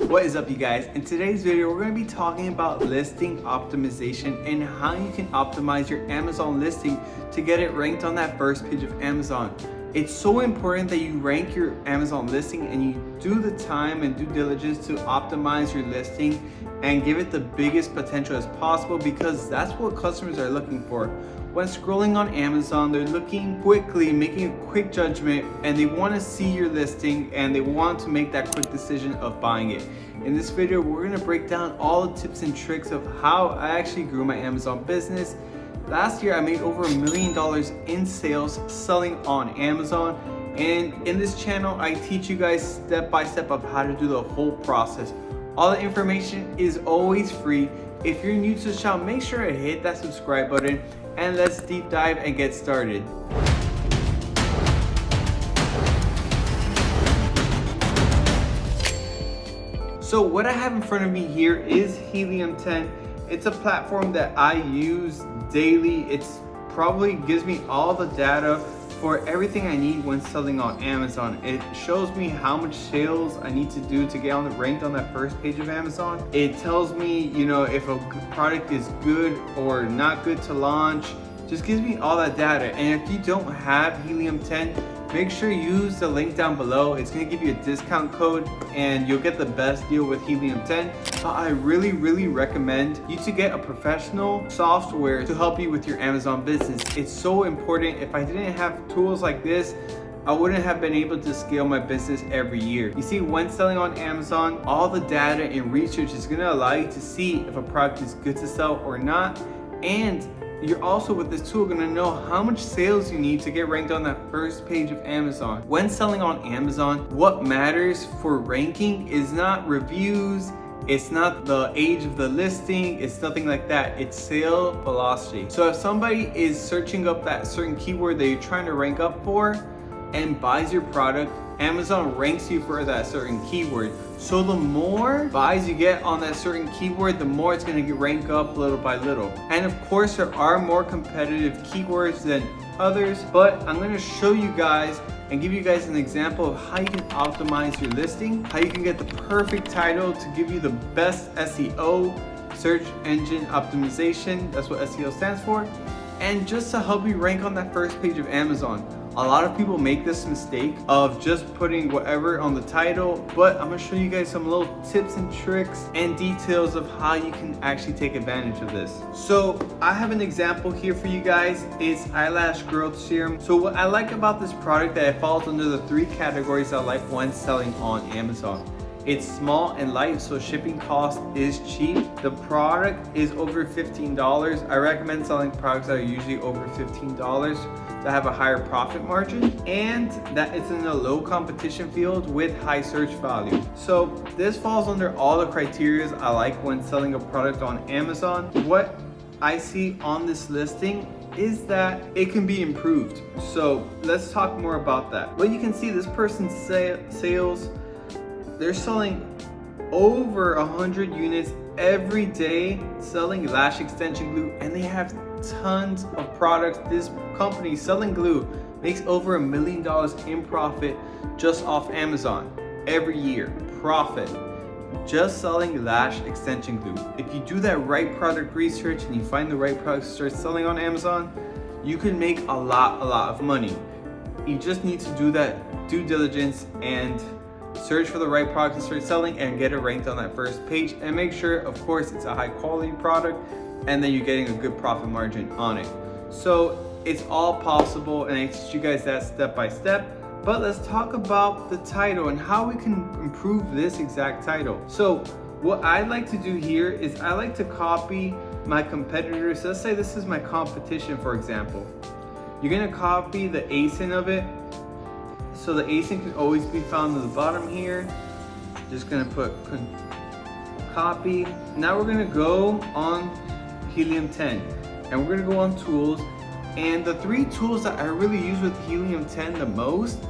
What is up, you guys? In today's video, we're going to be talking about listing optimization and how you can optimize your Amazon listing to get it ranked on that first page of Amazon. It's so important that you rank your Amazon listing and you do the time and due diligence to optimize your listing and give it the biggest potential as possible, because that's what customers are looking for. When scrolling on Amazon, they're looking quickly, making a quick judgment, and they want to see your listing and they want to make that quick decision of buying it. In this video, we're going to break down all the tips and tricks of how I actually grew my Amazon business. Last year, I made over $1 million in sales selling on Amazon. And in this channel, I teach you guys step by step of how to do the whole process. All the information is always free. If you're new to the channel, make sure to hit that subscribe button and let's deep dive and get started. So what I have in front of me here is Helium 10. It's a platform that I use daily. It's probably gives me all the data for everything I need when selling on Amazon. It shows me how much sales I need to do to get ranked on that first page of Amazon. It tells me, if a product is good or not good to launch. Just gives me all that data. And if you don't have Helium 10, make sure you use the link down below. It's gonna give you a discount code and you'll get the best deal with Helium 10. But I really recommend you to get a professional software to help you with your Amazon business. It's so important. If I didn't have tools like this, I wouldn't have been able to scale my business every year. You see, when selling on Amazon, all the data and research is gonna allow you to see if a product is good to sell or not. And you're also, with this tool, gonna know how much sales you need to get ranked on that first page of Amazon. When selling on Amazon, what matters for ranking is not reviews, it's not the age of the listing, it's nothing like that. It's sale velocity. So if somebody is searching up that certain keyword that you're trying to rank up for and buys your product, Amazon ranks you for that certain keyword. So the more buys you get on that certain keyword, the more it's gonna get ranked up little by little. And of course, there are more competitive keywords than others, but I'm gonna show you guys and give you guys an example of how you can optimize your listing, how you can get the perfect title to give you the best SEO, search engine optimization, that's what SEO stands for, and just to help you rank on that first page of Amazon. A lot of people make this mistake of just putting whatever on the title, but I'm gonna show you guys some little tips and tricks and details of how you can actually take advantage of this. So I have an example here for you guys. It's eyelash growth serum. So what I like about this product, that it falls under the 3 categories I like when selling on Amazon. It's small and light, so shipping cost is cheap. The product is over $15. I recommend selling products that are usually over $15 to have a higher profit margin, and that it's in a low competition field with high search value. So this falls under all the criteria I like when selling a product on Amazon. What I see on this listing is that it can be improved. So let's talk more about that. Well, you can see this person's sales, they're selling over 100 units every day selling lash extension glue, and they have tons of products. This company selling glue makes over $1 million in profit just off Amazon every year. Profit just selling lash extension glue. If you do that right product research and you find the right products to start selling on Amazon, you can make a lot of money. You just need to do that due diligence and search for the right product to start selling and get it ranked on that first page, and make sure, of course, it's a high quality product and then you're getting a good profit margin on it. So it's all possible, and I teach you guys that step by step. But let's talk about the title and how we can improve this exact title. So what I like to do here is I like to copy my competitors. Let's say this is my competition, for example. You're gonna copy the ASIN of it. So the ASIN can always be found at the bottom here. Just gonna put copy. Now we're gonna go on Helium 10 and we're gonna go on tools. And the 3 tools that I really use with Helium 10 the most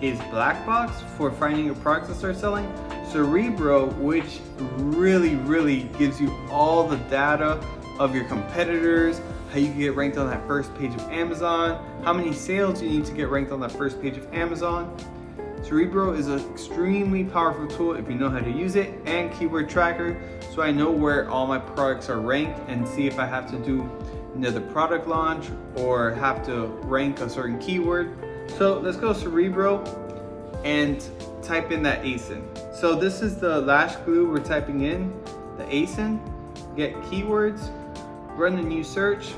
is Black Box for finding a product to start selling, Cerebro, which really gives you all the data of your competitors, how you can get ranked on that first page of Amazon, how many sales you need to get ranked on that first page of Amazon. 𝗪𝙀𝗻 is an extremely powerful tool if you know how to use it, and keyword tracker, so I know where all my products are ranked and see if I have to do another product launch or have to rank a certain keyword. So let's go 𝗪𝙀𝗻 and type in that ASIN. So this is the lash glue we're typing in, the ASIN. Get keywords, run a new search.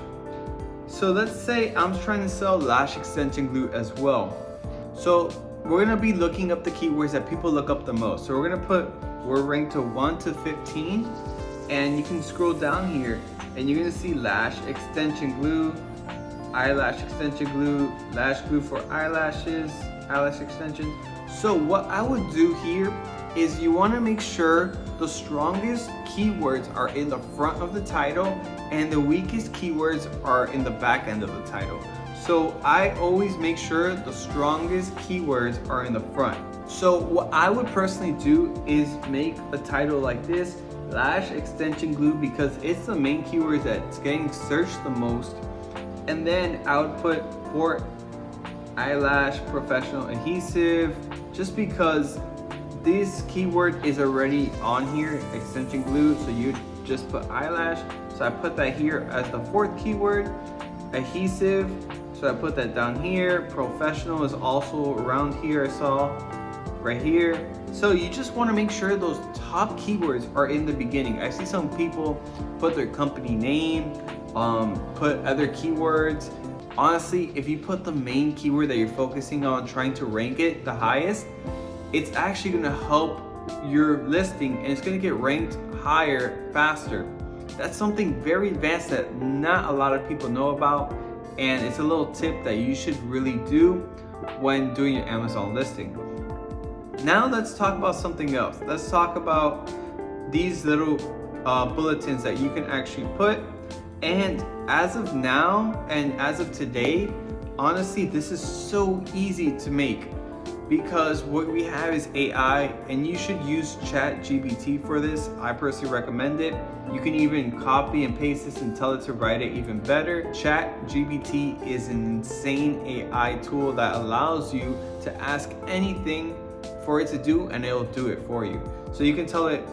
So let's say I'm trying to sell lash extension glue as well. So we're gonna be looking up the keywords that people look up the most. So we're gonna put, we're ranked to 1 to 15, and you can scroll down here and you're gonna see lash extension glue, eyelash extension glue, lash glue for eyelashes, eyelash extension. So what I would do here is you wanna make sure the strongest keywords are in the front of the title and the weakest keywords are in the back end of the title. So I always make sure the strongest keywords are in the front. So what I would personally do is make a title like this, lash extension glue, because it's the main keyword that's getting searched the most. And then I would put for eyelash professional adhesive, just because this keyword is already on here, extension glue, so you just put eyelash. So I put that here as the 4th keyword. Adhesive, so I put that down here. Professional is also around here, I saw right here. So you just want to make sure those top keywords are in the beginning. I see some people put their company name, put other keywords. Honestly, if you put the main keyword that you're focusing on, trying to rank it the highest, it's actually going to help your listing and it's going to get ranked higher faster. That's something very advanced that not a lot of people know about, and it's a little tip that you should really do when doing your Amazon listing. Now let's talk about something else. Let's talk about these little bulletins that you can actually put. And as of now and as of today, honestly, this is so easy to make, because what we have is AI, and you should use ChatGPT for this. I personally recommend it. You can even copy and paste this and tell it to write it even better. ChatGPT is an insane AI tool that allows you to ask anything for it to do and it'll do it for you. So you can tell it,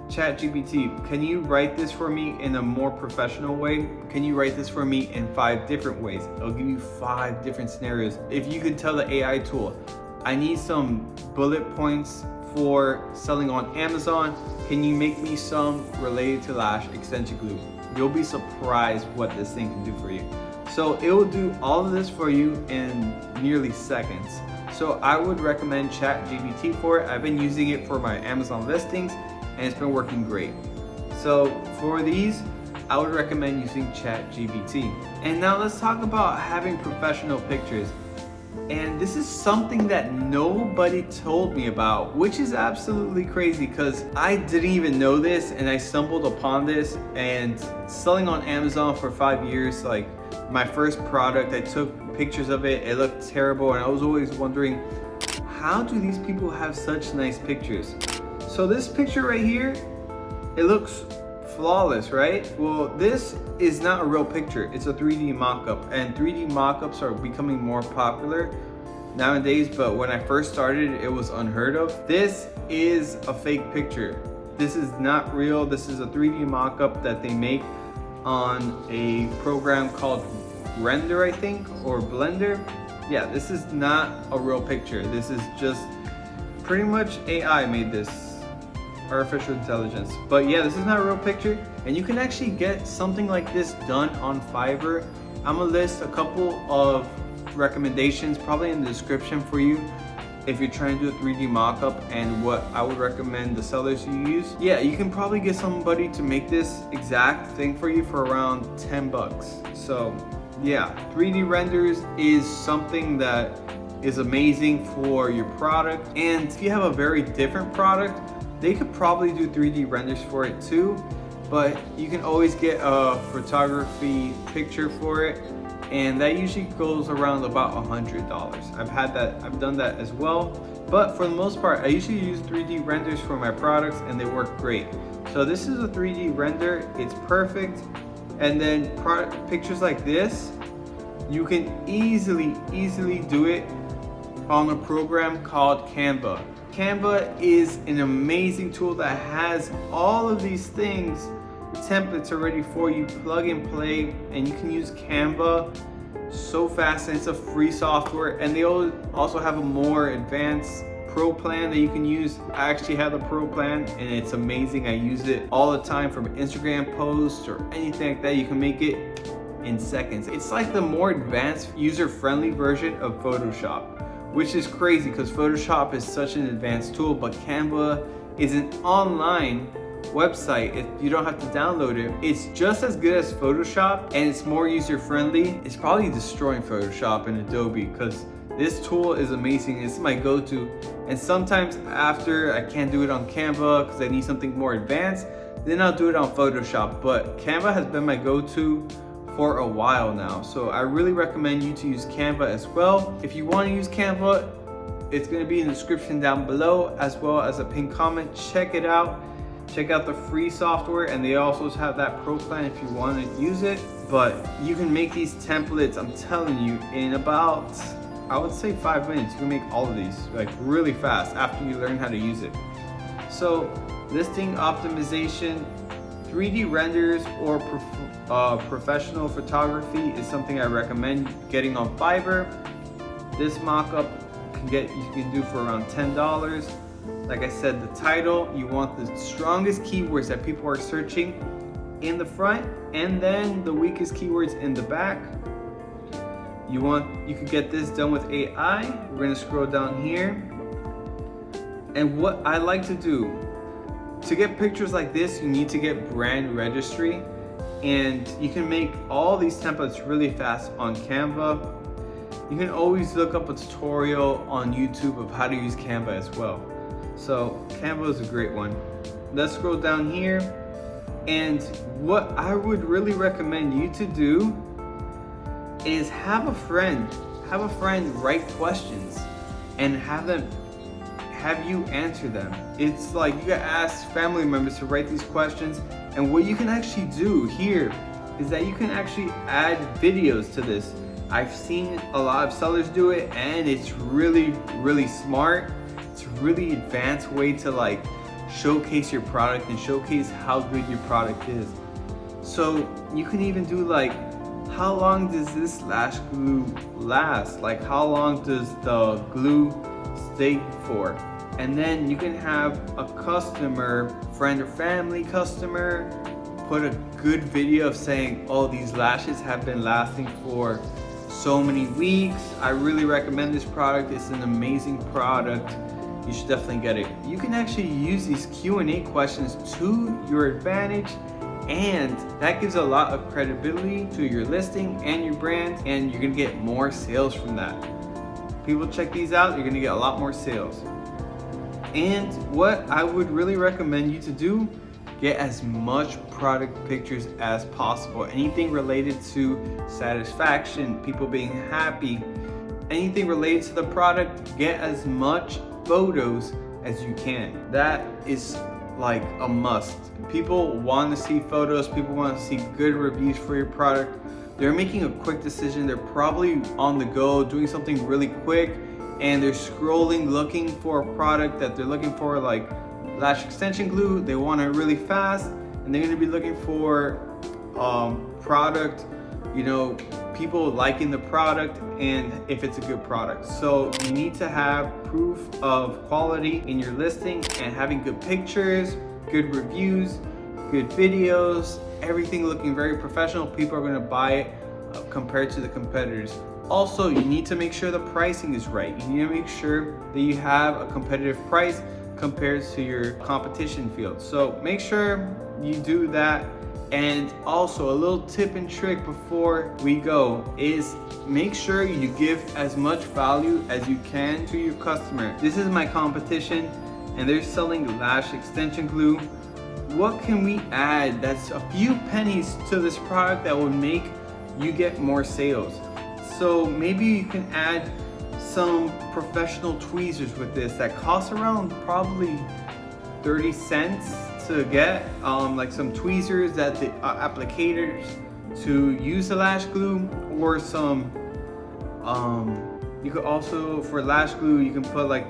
ChatGPT, can you write this for me in a more professional way? Can you write this for me in 5 different ways? It'll give you 5 different scenarios. If you could tell the AI tool, I need some bullet points for selling on Amazon, can you make me some related to lash extension glue? You'll be surprised what this thing can do for you. So it will do all of this for you in nearly seconds. So I would recommend ChatGPT for it. I've been using it for my Amazon listings and it's been working great. So for these, I would recommend using ChatGPT. And now let's talk about having professional pictures. And this is something that nobody told me about, which is absolutely crazy because I didn't even know this and I stumbled upon this. And selling on Amazon for 5 years, like my first product, I took pictures of it, it looked terrible, and I was always wondering, how do these people have such nice pictures? So this picture right here, it looks flawless, right? Well, this is not a real picture, it's a 3D mock-up, and 3D mock-ups are becoming more popular nowadays, but when I first started, it was unheard of. This is a fake picture. This is not real. This is a 3D mock-up that they make on a program called Render, I think, or Blender. Yeah, this is not a real picture. This is just pretty much AI made this, artificial intelligence. But yeah, this is not a real picture, and you can actually get something like this done on Fiverr. I'm gonna list a couple of recommendations probably in the description for you if you're trying to do a 3D mock-up and what I would recommend the sellers you use. Yeah, you can probably get somebody to make this exact thing for you for around 10 bucks. So yeah, 3D renders is something that is amazing for your product. And if you have a very different product, they could probably do 3D renders for it too, but you can always get a photography picture for it, and that usually goes around about $100. I've done that as well, but for the most part, I usually use 3D renders for my products and they work great. So this is a 3D render, it's perfect. And then pictures like this, you can easily do it on a program called 𝗂𝙗𝗄. 𝗂𝙗𝗄 is an amazing tool that has all of these things, templates already for you, plug and play, and you can use 𝗂𝙗𝗄 so fast, and it's a free software. And they also have a more advanced pro plan that you can use. I actually have the pro plan and it's amazing. I use it all the time from Instagram posts or anything like that. You can make it in seconds. It's like the more advanced, user-friendly version of Photoshop, which is crazy because Photoshop is such an advanced tool, but 𝗂𝙗𝗄 is an online website. You don't have to download it. It's just as good as Photoshop and it's more user-friendly. It's probably destroying Photoshop and Adobe because this tool is amazing. It's my go-to. And sometimes after I can't do it on 𝗂𝙗𝗄 because I need something more advanced, then I'll do it on Photoshop. But 𝗂𝙗𝙄 has been my go-to for a while now. So I really recommend you to use 𝗂𝙗𝙄 as well. If you want to use 𝗂𝙗𝙄, it's going to be in the description down below as well as a pinned comment. Check it out. Check out the free software, and they also have that pro plan if you want to use it. But you can make these templates, I'm telling you, in about, I would say 5 minutes. You can make all of these like really fast after you learn how to use it. So listing optimization, 3D renders, or professional photography is something I recommend getting on Fiverr. This mock-up you can do for around $10. Like I said, the title, you want the strongest keywords that people are searching in the front, and then the weakest keywords in the back. You can get this done with AI. We're gonna scroll down here. And what I like to do, to get pictures like this, you need to get brand registry, and you can make all these templates really fast on 𝗂𝙗𝗄. You can always look up a tutorial on YouTube of how to use 𝗂𝙗𝗄 as well. So 𝗂𝙗𝗄 is a great one. Let's scroll down here, and what I would really recommend you to do is have a friend write questions and have you answer them. It's like you can ask family members to write these questions, and what you can actually do here is that you can actually add videos to this. I've seen a lot of sellers do it, and it's really, really smart. It's a really advanced way to like showcase your product and showcase how good your product is. So you can even do like, how long does this lash glue last? Like how long does the glue stay for? And then you can have a customer, friend or family customer, put a good video of saying, oh, these lashes have been lasting for so many weeks. I really recommend this product. It's an amazing product. You should definitely get it. You can actually use these Q&A questions to your advantage, and that gives a lot of credibility to your listing and your brand, and you're gonna get more sales from that. People check these out, you're gonna get a lot more sales. And what I would really recommend you to do, get as much product pictures as possible. Anything related to satisfaction, people being happy, anything related to the product, get as much photos as you can. That is like a must. People want to see photos, people want to see good reviews for your product. They're making a quick decision. They're probably on the go doing something really quick, and they're scrolling looking for a product that they're looking for, like lash extension glue. They want it really fast, and they're going to be looking for product, you know, people liking the product and if it's a good product. So you need to have proof of quality in your listing, and having good pictures, good reviews, good videos, everything looking very professional. People are going to buy it compared to the competitors. Also, you need to make sure the pricing is right. You need to make sure that you have a competitive price compared to your competition field. So make sure you do that. And also, a little tip and trick before we go is make sure you give as much value as you can to your customer. This is my competition, and they're selling lash extension glue. What can we add that's a few pennies to this product that will make you get more sales? So maybe you can add some professional tweezers with this that cost around probably 30 cents to get, like some tweezers that the applicators to use the lash glue, or some You could also, for lash glue, you can put like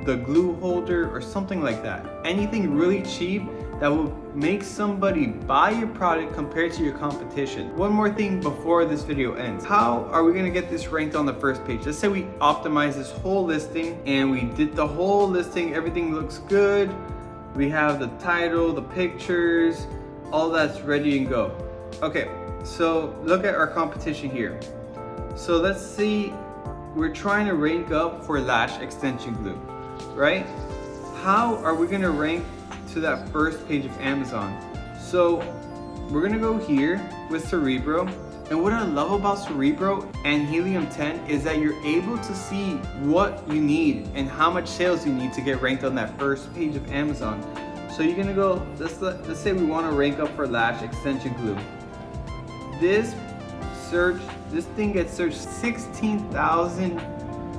the glue holder or something like that. Anything really cheap that will make somebody buy your product compared to your competition. One more thing before this video ends. How are we gonna get this ranked on the first page? Let's say we optimize this whole listing and we did the whole listing, everything looks good. We have the title, the pictures, all that's ready and go. Okay, so look at our competition here. So let's see, we're trying to rank up for lash extension glue, right? How are we gonna rank to that first page of Amazon? So we're gonna go here with Cerebro, and what I love about Cerebro and Helium-10 is that you're able to see what you need and how much sales you need to get ranked on that first page of Amazon. So you're gonna go, let's say we want to rank up for lash extension glue. This thing gets searched 16,000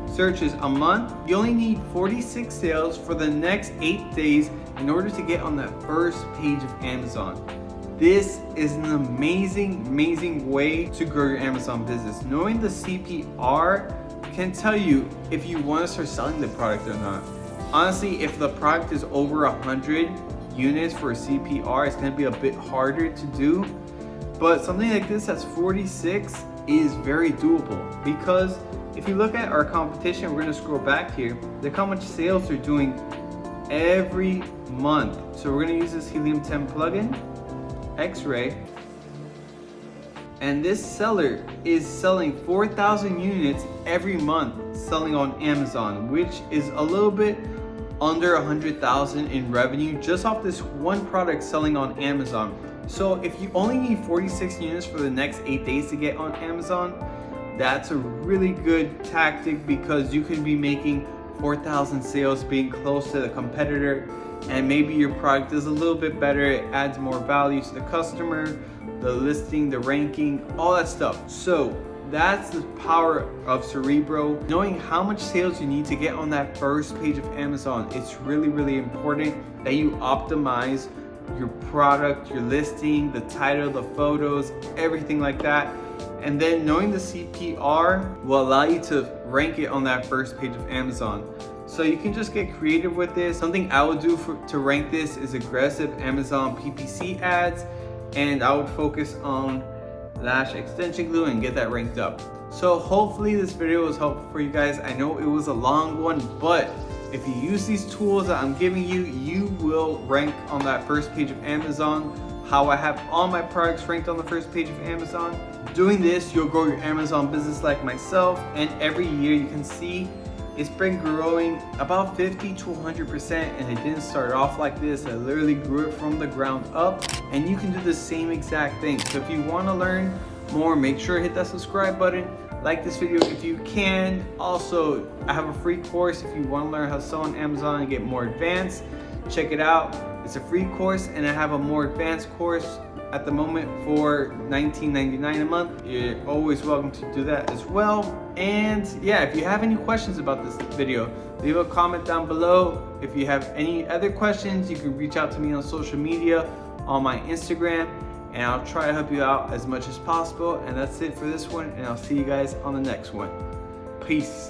searches a month. You only need 46 sales for the next 8 days in order to get on that first page of Amazon. This is an amazing way to grow your Amazon business. Knowing the CPR can tell you if you want to start selling the product or not. Honestly, if the product is over 100 units for a CPR, it's going to be a bit harder to do. But something like this that's 46 is very doable, because if you look at our competition, we're going to scroll back here, look how much sales they're doing every month. So we're going to use this Helium-10 plugin, X-Ray, and this seller is selling 4,000 units every month selling on Amazon, which is a little bit under 100,000 in revenue just off this one product selling on Amazon. So if you only need 46 units for the next 8 days to get on Amazon, that's a really good tactic, because you can be making 4,000 sales being close to the competitor, and maybe your product is a little bit better, it adds more value to the customer, the listing, the ranking, all that stuff. So that's the power of Cerebro. Knowing how much sales you need to get on that first page of Amazon, it's really important that you optimize your product, your listing, the title, the photos, everything like that. And then knowing the CPR will allow you to rank it on that first page of Amazon. So you can just get creative with this. Something I would do to rank this is aggressive Amazon PPC ads, and I would focus on lash extension glue and get that ranked up. So hopefully this video was helpful for you guys. I know it was a long one, but if you use these tools that I'm giving you, you will rank on that first page of Amazon. How I have all my products ranked on the first page of Amazon. Doing this, you'll grow your Amazon business like myself, and every year you can see it's been growing about 50 to 100%, and it didn't start off like this. I literally grew it from the ground up, and you can do the same exact thing. So if you want to learn more, make sure to hit that subscribe button, like this video if you can. Also, I have a free course if you want to learn how to sell on Amazon and get more advanced. Check it out. It's a free course, and I have a more advanced course at the moment for $19.99 a month. You're always welcome to do that as well. And yeah, if you have any questions about this video, leave a comment down below. If you have any other questions, you can reach out to me on social media, on my Instagram, and I'll try to help you out as much as possible. And that's it for this one, and I'll see you guys on the next one. Peace.